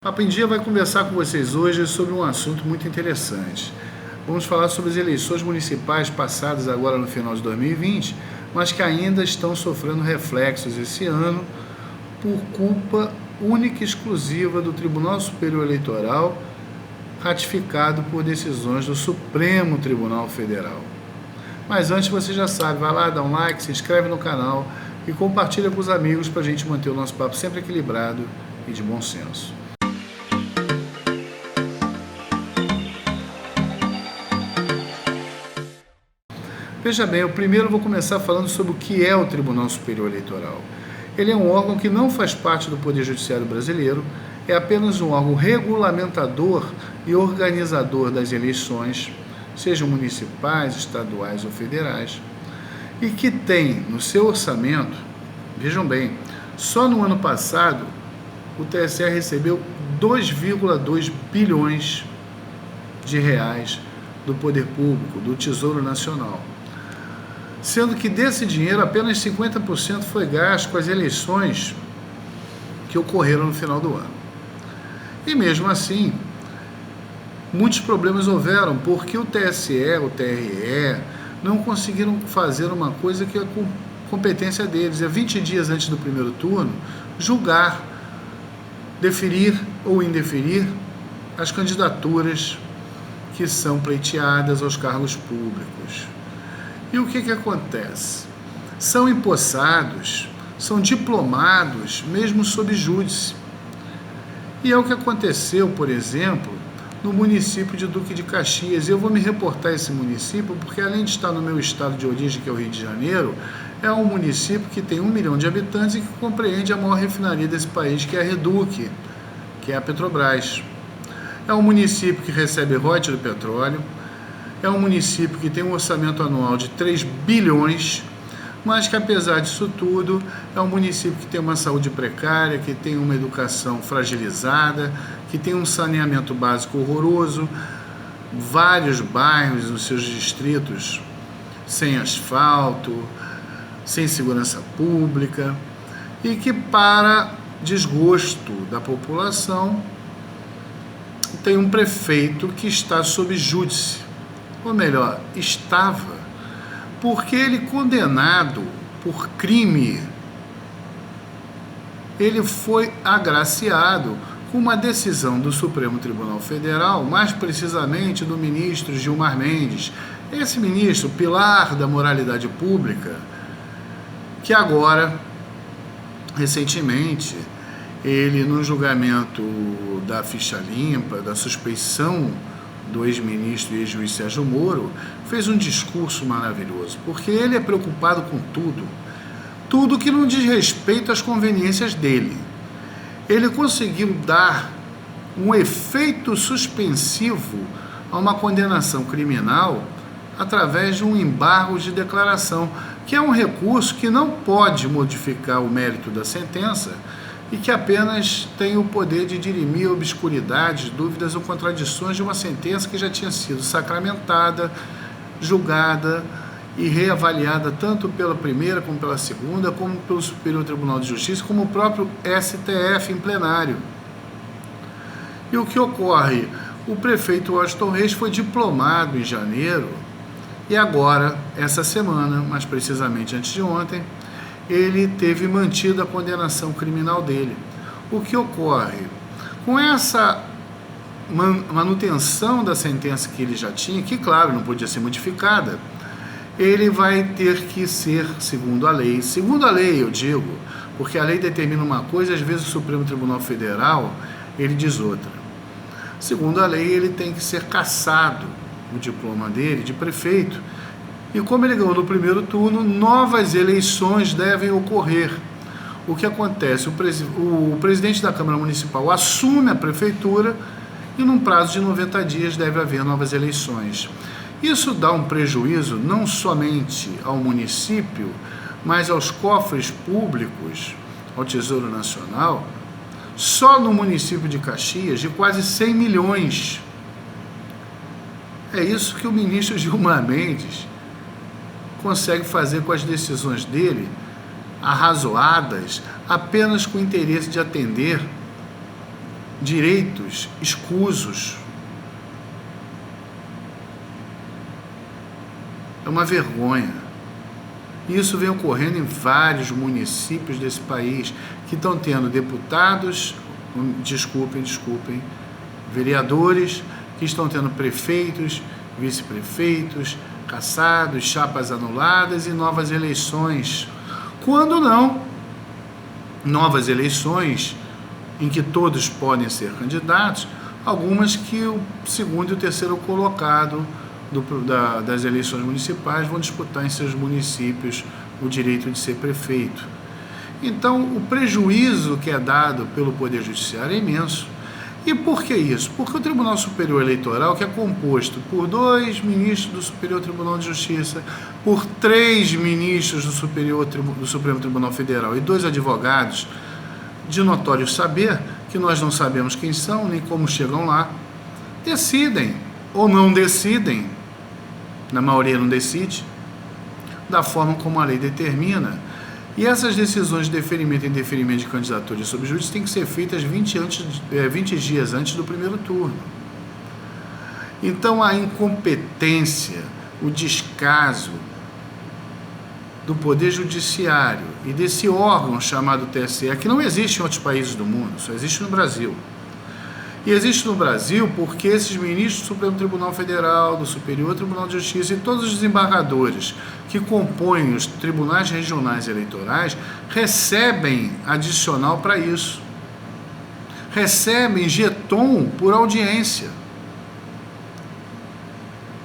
Papo em Dia vai conversar com vocês hoje sobre um assunto muito interessante. Vamos falar sobre as eleições municipais passadas agora no final de 2020, mas que ainda estão sofrendo reflexos esse ano por culpa única e exclusiva do Tribunal Superior Eleitoral, ratificado por decisões do Supremo Tribunal Federal. Mas antes, você já sabe, vai lá, dá um like, se inscreve no canal e compartilha com os amigos para a gente manter o nosso papo sempre equilibrado e de bom senso. Veja bem, eu primeiro vou começar falando sobre o que é o Tribunal Superior Eleitoral. Ele é um órgão que não faz parte do Poder Judiciário brasileiro, é apenas um órgão regulamentador e organizador das eleições, sejam municipais, estaduais ou federais, e que tem no seu orçamento, vejam bem, só no ano passado o TSE recebeu 2,2 bilhões de reais do poder público, do Tesouro Nacional. Sendo que desse dinheiro apenas 50% foi gasto com as eleições que ocorreram no final do ano. E mesmo assim, muitos problemas houveram, porque o TSE, o TRE, não conseguiram fazer uma coisa que é competência deles, é 20 dias antes do primeiro turno, julgar, deferir ou indeferir as candidaturas que são pleiteadas aos cargos públicos. E o que acontece? São empossados, são diplomados, mesmo sob júdice. E é o que aconteceu, por exemplo, no município de Duque de Caxias. Eu vou me reportar a esse município porque, além de estar no meu estado de origem, que é o Rio de Janeiro, é um município que tem 1 milhão de habitantes e que compreende a maior refinaria desse país, que é a Reduc, que é a Petrobras. É um município que recebe royalties do petróleo, é um município que tem um orçamento anual de 3 bilhões, mas que, apesar disso tudo, é um município que tem uma saúde precária, que tem uma educação fragilizada, que tem um saneamento básico horroroso, vários bairros nos seus distritos sem asfalto, sem segurança pública, e que, para desgosto da população, tem um prefeito que está sob júdice, ou melhor, estava, porque ele, condenado por crime, ele foi agraciado com uma decisão do Supremo Tribunal Federal, mais precisamente do ministro Gilmar Mendes, esse ministro, pilar da moralidade pública, que agora, recentemente, ele, no julgamento da ficha limpa, da suspeição do ex-ministro e ex-juiz Sérgio Moro, fez um discurso maravilhoso, porque ele é preocupado com tudo que não diz respeito às conveniências dele. Ele conseguiu dar um efeito suspensivo a uma condenação criminal através de um embargo de declaração, que é um recurso que não pode modificar o mérito da sentença e que apenas tem o poder de dirimir obscuridades, dúvidas ou contradições de uma sentença que já tinha sido sacramentada, julgada e reavaliada tanto pela primeira como pela segunda, como pelo Superior Tribunal de Justiça, como o próprio STF em plenário. E o que ocorre? O prefeito Washington Reis foi diplomado em janeiro e agora, essa semana, mais precisamente antes de ontem, ele teve mantida a condenação criminal dele. O que ocorre? Com essa manutenção da sentença que ele já tinha, que, claro, não podia ser modificada, ele vai ter que ser, segundo a lei, eu digo, porque a lei determina uma coisa, às vezes o Supremo Tribunal Federal, ele diz outra. Segundo a lei, ele tem que ser cassado, o diploma dele, de prefeito. E como ele ganhou no primeiro turno, novas eleições devem ocorrer. O que acontece? O presidente da Câmara Municipal assume a prefeitura e, num prazo de 90 dias, deve haver novas eleições. Isso dá um prejuízo não somente ao município, mas aos cofres públicos, ao Tesouro Nacional, só no município de Caxias, de quase 100 milhões. É isso que o ministro Gilmar Mendes consegue fazer com as decisões dele, arrazoadas, apenas com o interesse de atender direitos escusos. É uma vergonha. Isso vem ocorrendo em vários municípios desse país que estão tendo deputados, desculpem, vereadores, que estão tendo prefeitos, vice-prefeitos, cassados, chapas anuladas e novas eleições. Quando não, novas eleições em que todos podem ser candidatos, algumas que o segundo e o terceiro colocado das eleições municipais vão disputar em seus municípios o direito de ser prefeito. Então, o prejuízo que é dado pelo Poder Judiciário é imenso. E por que isso? Porque o Tribunal Superior Eleitoral, que é composto por 2 ministros do Superior Tribunal de Justiça, por 3 ministros do Supremo Tribunal Federal e 2 advogados, de notório saber, que nós não sabemos quem são, nem como chegam lá, decidem ou não decidem, na maioria não decide, da forma como a lei determina. E essas decisões de deferimento e indeferimento de candidatura de subjúdice têm que ser feitas 20 dias antes do primeiro turno. Então, a incompetência, o descaso do Poder Judiciário e desse órgão chamado TSE, que não existe em outros países do mundo, só existe no Brasil. E existe no Brasil porque esses ministros do Supremo Tribunal Federal, do Superior Tribunal de Justiça e todos os desembargadores que compõem os tribunais regionais eleitorais recebem adicional para isso. Recebem jeton por audiência.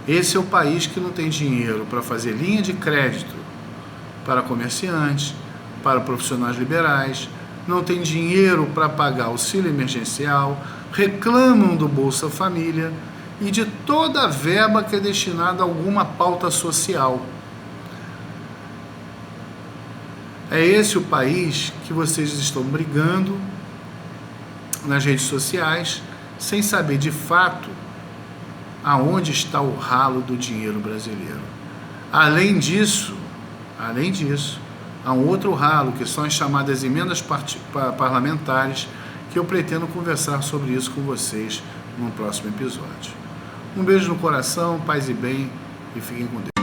Esse é o país que não tem dinheiro para fazer linha de crédito para comerciantes, para profissionais liberais, não tem dinheiro para pagar auxílio emergencial, reclamam do Bolsa Família e de toda a verba que é destinada a alguma pauta social. É esse o país que vocês estão brigando nas redes sociais, sem saber de fato aonde está o ralo do dinheiro brasileiro. Além disso, há um outro ralo, que são as chamadas emendas parlamentares, que eu pretendo conversar sobre isso com vocês no próximo episódio. Um beijo no coração, paz e bem, e fiquem com Deus.